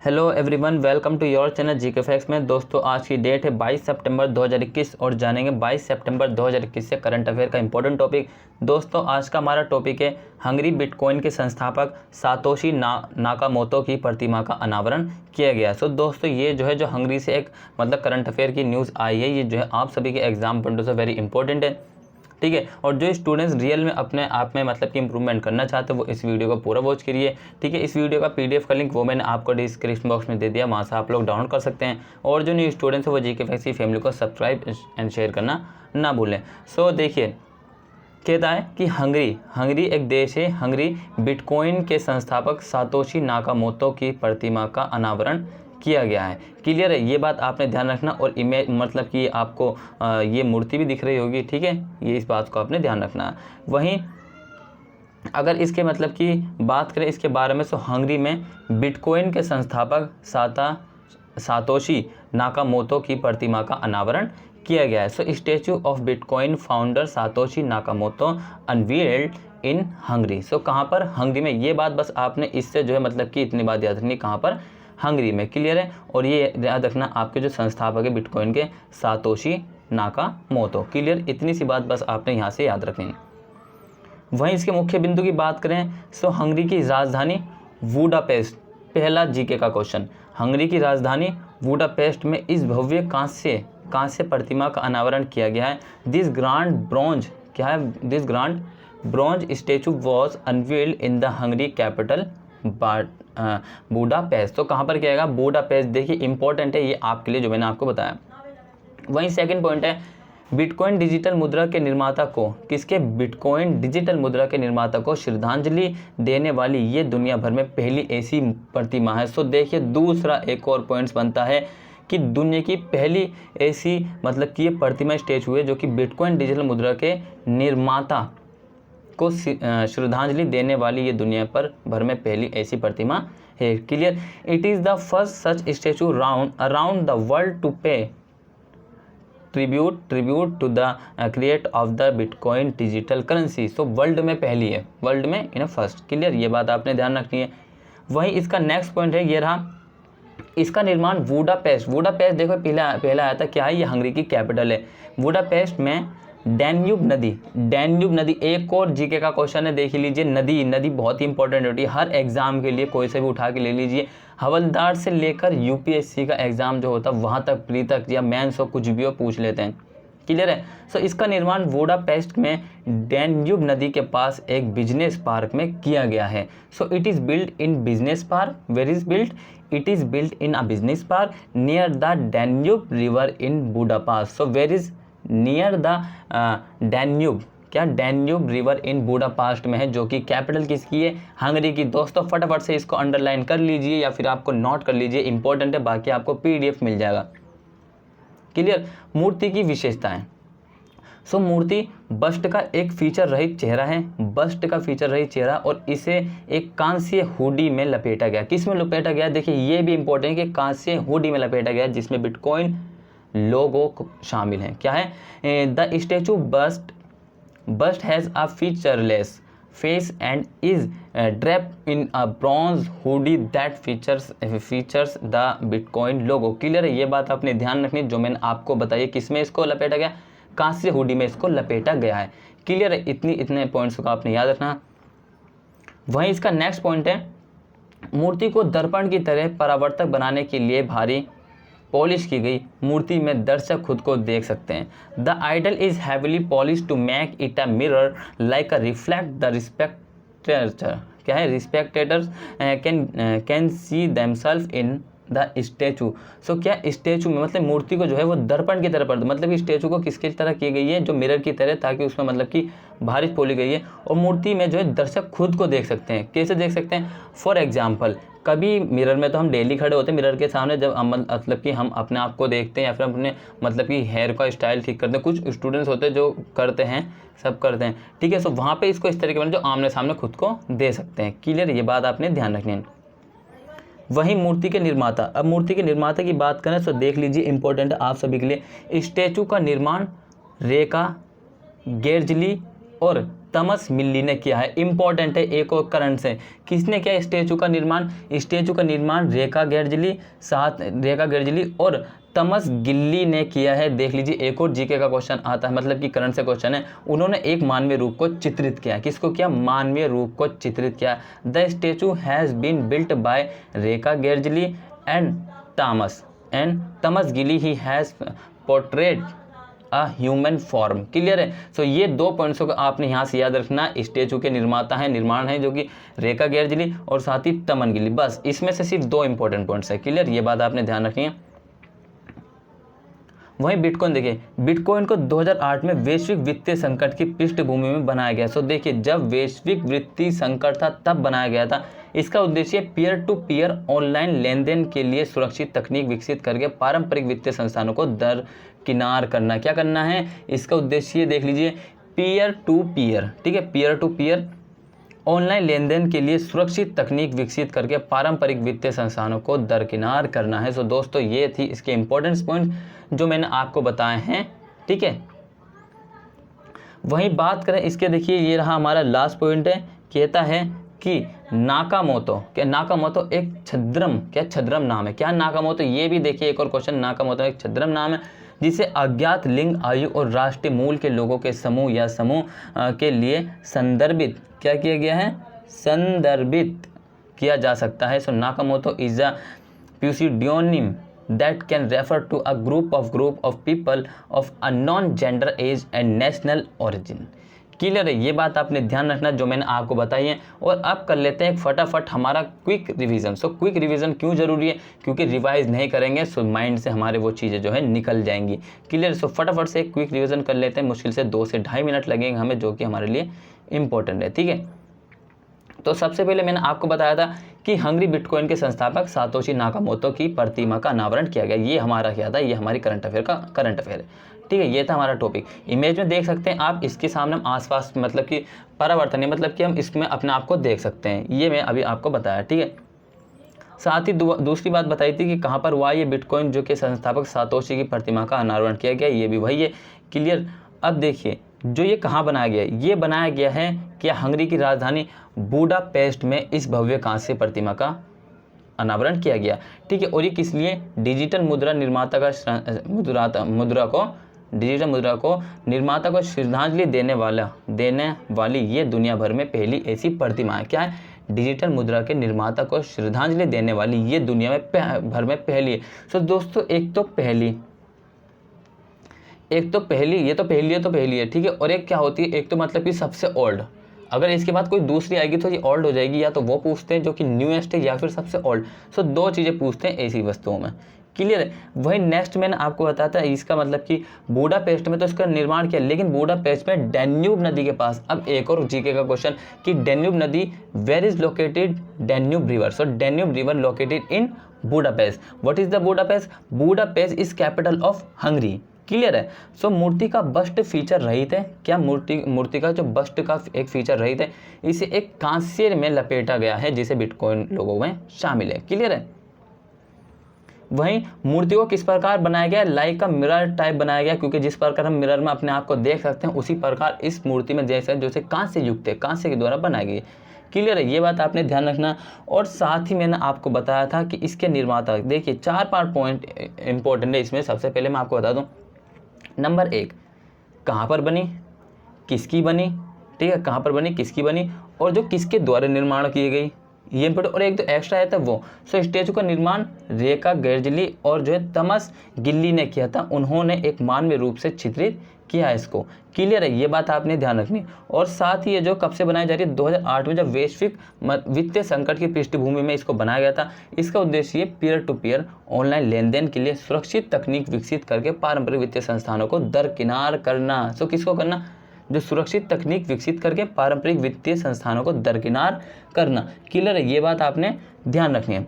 Hello everyone, welcome to your channel GK facts में। दोस्तों, आज की डेट है 22 सितंबर 2021 और जानेंगे 22 सितंबर 2021 से करंट अफेयर का इंपॉर्टेंट टॉपिक। दोस्तों, आज का हमारा टॉपिक है हंगरी बिटकॉइन के संस्थापक सातोशी नाकामोतो की प्रतिमा का अनावरण किया गया। सो दोस्तों, ये जो है जो हंगरी से एक करंट अफेयर की न्यूज़ आई है, ये जो है आप सभी के एग्जाम पॉइंट से वेरी इंपॉर्टेंट है, ठीक है। और जो स्टूडेंट्स रियल में अपने आप में कि इंप्रूवमेंट करना चाहते हैं वो इस वीडियो को पूरा वॉच करिए, ठीक है। इस वीडियो का पीडीएफ का लिंक वो मैंने आपको डिस्क्रिप्शन बॉक्स में दे दिया, वहाँ से आप लोग डाउनलोड कर सकते हैं। और जो न्यू स्टूडेंट्स है वो जीके फैक्ट्स की फैमिली को सब्सक्राइब एंड शेयर करना ना भूलें। सो देखिए, कहता है कि हंगरी एक देश है। हंगरी बिटकॉइन के संस्थापक सातोशी नाकामोतो की प्रतिमा का अनावरण किया गया है। क्लियर है, ये बात आपने ध्यान रखना। और इमेज कि आपको ये मूर्ति भी दिख रही होगी, ठीक है, ये इस बात को आपने ध्यान रखना है। वहीं अगर इसके की बात करें इसके बारे में, तो हंगरी में बिटकॉइन के संस्थापक सातोशी नाकामोतो की प्रतिमा का अनावरण किया गया है। So statue of bitcoin founder Satoshi Nakamoto unveiled in Hungary. So कहाँ पर? हंगरी में। ये बात बस आपने इससे जो है कि इतनी बात याद रखनी, कहाँ पर? हंगरी में। क्लियर है। और ये याद रखना, आपके जो संस्थापक है बिटकॉइन के, सातोशी नाकामोतो। क्लियर, इतनी सी बात बस आपने यहाँ से याद रखनी है। वहीं इसके मुख्य बिंदु की बात करें तो हंगरी की राजधानी बुडापेस्ट। पहला जीके का क्वेश्चन, हंगरी की राजधानी बुडापेस्ट में इस भव्य कांस्य प्रतिमा का अनावरण किया गया है। दिस ग्रांड ब्रॉन्ज, क्या है? This grand bronze statue was unveiled in the Hungary capital Budapest. तो कहाँ पर किया गया? बुडापेस्ट। देखिए इंपॉर्टेंट है ये आपके लिए, जो मैंने आपको बताया। वहीं सेकंड पॉइंट है, बिटकॉइन डिजिटल मुद्रा के निर्माता को, किसके? बिटकॉइन डिजिटल मुद्रा के निर्माता को श्रद्धांजलि देने वाली ये दुनिया भर में पहली ऐसी प्रतिमा है। सो देखिए, दूसरा एक और पॉइंट्स बनता है कि दुनिया की पहली ऐसी कि ये प्रतिमा स्टैचू है जो कि बिटकॉइन डिजिटल मुद्रा के निर्माता को श्रद्धांजलि देने वाली ये दुनिया पर भर में पहली ऐसी प्रतिमा है। Clear, it is the first such statue around the world to pay tribute to the create of the bitcoin digital currency. So world में पहली है, वर्ल्ड में इन फर्स्ट। क्लियर, ये बात आपने ध्यान रखनी है। वहीं इसका नेक्स्ट पॉइंट है, ये रहा, इसका निर्माण बुडापेस्ट देखो पहला आया था, क्या है? ये हंगरी की कैपिटल है। बुडापेस्ट में डैन्यूब नदी एक और जीके का क्वेश्चन है, देख लीजिए। नदी बहुत ही इंपॉर्टेंट होती है हर एग्जाम के लिए, कोई से भी उठा के ले लीजिए। हवलदार से लेकर यूपीएससी का एग्जाम जो होता है वहाँ तक, प्री तक या मेंस हो, कुछ भी हो पूछ लेते हैं। क्लियर है। सो इसका निर्माण बुडापेस्ट में डैन्यूब नदी के पास एक बिजनेस पार्क में किया गया है। So it is built in business park. Where is built? It is built in a business park near the Danube river in Budapest. So where is? Near the Danube, क्या? Danube river in Budapest में है, जो कि capital किसकी है? Hungary की। दोस्तों फटाफट से इसको अंडरलाइन कर लीजिए या फिर आपको नोट कर लीजिए, इंपॉर्टेंट है, बाकी आपको पीडीएफ मिल जाएगा। क्लियर। मूर्ति की विशेषताएं। सो मूर्ति बस्ट का एक फीचर रहित चेहरा है, बस्ट का फीचर रहित चेहरा, और इसे एक कांस्य हुडी में लपेटा गया। किस में लपेटा गया? देखिए ये भी इंपॉर्टेंट है कि कांस्य हुडी में लपेटा गया, जिसमें बिटकॉइन लोगो शामिल है। क्या है? The statue bust has a featureless face and is draped in a bronze hoodie that features the Bitcoin logo. Clear है, ये बात आपने ध्यान रखनी, जो मैंने आपको बताई। किसमें इसको लपेटा गया? कांस्य हुडी में इसको लपेटा गया है। क्लियर है, इतने पॉइंट्स को आपने याद रखना। वहीं इसका नेक्स्ट पॉइंट है, मूर्ति को दर्पण की तरह परावर्तक बनाने के लिए भारी पॉलिश की गई मूर्ति में दर्शक खुद को देख सकते हैं। The idol is heavily polish to make it a mirror like a reflect the spectators. क्या है? Spectators can see themselves in the statue. So क्या स्टैचू में मूर्ति को जो है वो दर्पण की तरह कि स्टैचू को किसकी तरह की गई है? जो मिरर की तरह, ताकि उसमें कि बारिश पोली गई है, और मूर्ति में जो है दर्शक खुद को देख सकते हैं। कैसे देख सकते हैं? फॉर एग्जाम्पल, कभी मिरर में तो हम डेली खड़े होते हैं मिरर के सामने, जब कि हम अपने आप को देखते हैं या फिर अपने कि हेयर का स्टाइल ठीक करते हैं। कुछ स्टूडेंट्स होते हैं जो करते हैं, सब करते हैं, ठीक है। सो वहाँ पे इसको इस तरीके से जो आमने सामने खुद को दे सकते हैं। क्लियर, ये बात आपने ध्यान रखनी है। वहीं मूर्ति के निर्माता, अब मूर्ति के निर्माता की बात करें तो देख लीजिए, इंपॉर्टेंट है आप सभी के लिए। स्टैचू का निर्माण रेका गेर्जली और थॉमस मिल्ली ने किया है। इंपॉर्टेंट है, एक और करंट से किसने किया स्टैचू का निर्माण? स्टैचू का निर्माण रेखा गेर्जली और थॉमस गिल्ली ने किया है। देख लीजिए, एक और जीके का क्वेश्चन आता है, मतलब कि करंट से क्वेश्चन है। उन्होंने एक मानवीय रूप को चित्रित किया। किसको किया? मानवीय रूप को चित्रित किया। The statue has been built by Reka Gergely and Thomas Gilly he has portrait a human form. Clear है? सो ये 2 पॉइंट्स को आपने यहाँ से याद रखना। स्टैचू के निर्माण है जो कि रेखा गेर्जली और साथ ही थॉमस गिल्ली। बस इसमें से सिर्फ 2 इंपॉर्टेंट पॉइंट्स है। क्लियर? ये बात आपने ध्यान रखनी है। वहीं बिटकॉइन देखिए, बिटकॉइन को 2008 में वैश्विक वित्तीय संकट की पृष्ठभूमि में बनाया गया। सो देखिए, जब वैश्विक वित्तीय संकट था तब बनाया गया था। इसका उद्देश्य पीयर टू पीयर ऑनलाइन लेन देन के लिए सुरक्षित तकनीक विकसित करके पारंपरिक वित्तीय संस्थानों को दरकिनार करना। क्या करना है? इसका उद्देश्य देख लीजिए, पीयर टू पीयर, ठीक है, पीयर टू पीयर ऑनलाइन लेन देन के लिए सुरक्षित तकनीक विकसित करके पारंपरिक वित्तीय संस्थानों को दरकिनार करना है। सो दोस्तों, ये थी इसके इंपॉर्टेंस पॉइंट जो मैंने आपको बताए हैं। ठीक है, वहीं बात करें इसके, देखिए ये रहा हमारा लास्ट पॉइंट है। कहता है कि नाकामोतो एक छद्म नाम है। क्या नाकामोतो? ये भी देखिए एक और क्वेश्चन। नाकामोतो एक छद्म नाम है जिसे अज्ञात लिंग, आयु और राष्ट्रीय मूल के लोगों के समूह या समूह के लिए संदर्भित क्या किया गया है? संदर्भित किया जा सकता है। So Nakamoto is a pseudonym that can refer to a group of people of unknown gender, age and national origin। Clear है? ये बात आपने ध्यान रखना जो मैंने आपको बताई है। और अब कर लेते हैं फटाफट हमारा quick revision. So quick revision क्यों जरूरी है? क्योंकि रिवाइज नहीं करेंगे सो माइंड से हमारे वो चीज़ें जो है निकल जाएंगी। क्लियर? सो फटाफट से एक क्विक रिवीजन कर लेते हैं। मुश्किल से 2 से 2.5 मिनट लगेंगे हमें, जो कि हमारे लिए इंपॉर्टेंट है। ठीक है, तो सबसे पहले मैंने आपको बताया था कि हंगरी बिटकॉइन के संस्थापक सातोशी नाकामोतो की प्रतिमा का अनावरण किया गया। ये हमारा क्या था? ये हमारी करंट अफेयर है। ठीक है, ये था हमारा टॉपिक। इमेज में देख सकते हैं आप, इसके सामने हम आसपास मतलब कि परावर्तन है, मतलब कि हम इसमें अपने आप को देख सकते हैं। ये मैं अभी आपको बताया। ठीक है, साथ ही दूसरी बात बताई थी कि कहाँ पर हुआ ये बिटकॉइन जो कि संस्थापक सातोशी की प्रतिमा का अनावरण किया गया। ये भी वही है। क्लियर? अब देखिए, जो ये कहाँ बनाया गया है? ये बनाया गया है क्या? हंगरी की राजधानी बुडापेस्ट में इस भव्य कांस्य प्रतिमा का अनावरण किया गया। ठीक है, और ये किस लिए? डिजिटल मुद्रा को निर्माता को श्रद्धांजलि देने वाली ये दुनिया भर में पहली ऐसी प्रतिमा है। क्या है? डिजिटल मुद्रा के निर्माता को श्रद्धांजलि देने वाली ये दुनिया में भर में पहली है। सो दोस्तों, एक तो पहली है। ठीक है, और एक क्या होती है? एक तो मतलब कि सबसे ओल्ड। अगर इसके बाद कोई दूसरी आएगी तो ये ओल्ड हो जाएगी, या तो वो पूछते हैं जो कि न्यूएस्ट है या फिर सबसे ओल्ड। सो 2 चीज़ें पूछते हैं ऐसी वस्तुओं में। क्लियर है? वही नेक्स्ट मैंने आपको बताया था इसका मतलब कि बुडापेस्ट में तो इसका निर्माण किया, लेकिन बुडापेस्ट में डैन्यूब नदी के पास। अब एक और जीके का क्वेश्चन कि डैन्यूब नदी where is located Danube river. So Danube river located in Budapest. What is the Budapest? Budapest is capital of Hungary. Clear है? सो मूर्ति का बस्ट फीचर रहित है। क्या? मूर्ति का जो बस्ट का एक फीचर रहित है, इसे एक कांस्य में लपेटा गया है जिसे बिटकॉइन लोगों में शामिल है। क्लियर है? वहीं मूर्ति को किस प्रकार बनाया गया? लाइक का मिरर टाइप बनाया गया, क्योंकि जिस प्रकार हम मिरर में अपने आप को देख सकते हैं उसी प्रकार इस मूर्ति में जैसे कांस्य युक्त है, कांस्य के द्वारा बनाई गई। क्लियर है? ये बात आपने ध्यान रखना। और साथ ही मैंने आपको बताया था कि इसके निर्माता, देखिए 4-5 पॉइंट इंपॉर्टेंट है इसमें। सबसे पहले मैं आपको बता दूं, नंबर 1, कहाँ पर बनी, किसकी बनी। ठीक है, कहाँ पर बनी, किसकी बनी, और जो किसके द्वारा निर्माण की गई, ये इंपॉर्टेंट। और एक तो एक्स्ट्रा है था वो। सो स्टैचू का निर्माण रेखा गेर्जली और जो है थॉमस गिल्ली ने किया था। उन्होंने एक मानवीय रूप से चित्रित किया है इसको। क्लियर है? ये बात आपने ध्यान रखनी। और साथ ही ये जो कब से बनाई जा रही है? 2008 में, जब वैश्विक वित्तीय संकट की पृष्ठभूमि में इसको बनाया गया था। इसका उद्देश्य पीयर टू पीयर ऑनलाइन लेन देन के लिए सुरक्षित तकनीक विकसित करके पारंपरिक वित्तीय संस्थानों को दरकिनार करना। सो किसको करना? जो सुरक्षित तकनीक विकसित करके पारंपरिक वित्तीय संस्थानों को दरकिनार करना। क्लियर है? ये बात आपने ध्यान रखनी है।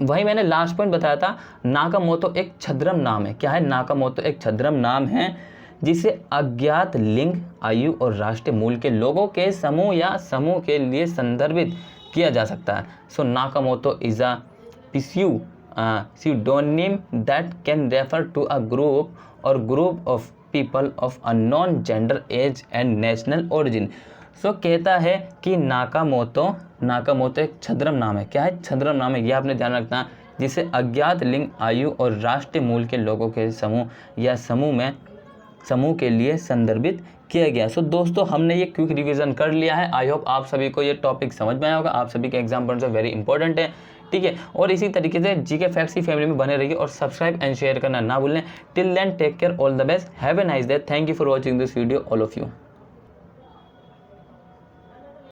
वही मैंने लास्ट पॉइंट बताया था, नाकामोतो एक छद्म नाम है। क्या है? नाकामोतो एक छद्म नाम है जिसे अज्ञात लिंग, आयु और राष्ट्रीय मूल के लोगों के समूह या समूह के लिए संदर्भित किया जा सकता है। So Nakamoto is a pseudonym that can refer to a group people of unknown gender age and national origin. So कहता है कि नाकामोतो एक छद्म नाम है। क्या है? छद्म नाम है, यह आपने ध्यान रखना है, जिसे अज्ञात लिंग, आयु और राष्ट्रीय मूल के लोगों के समूह या समूह के लिए संदर्भित किया गया। सो दोस्तों हमने ये क्विक रिवीजन कर लिया है। आई होप आप सभी को ये टॉपिक समझ में आया होगा। आप सभी के एग्जाम पॉइंट से वेरी इंपॉर्टेंट है, ठीक है। और इसी तरीके से जीके फैक्ट्स की फैमिली में बने रहिए और सब्सक्राइब एंड शेयर करना ना भूलें। Till then take care, all the best, have a nice day, thank you for watching this video all of you.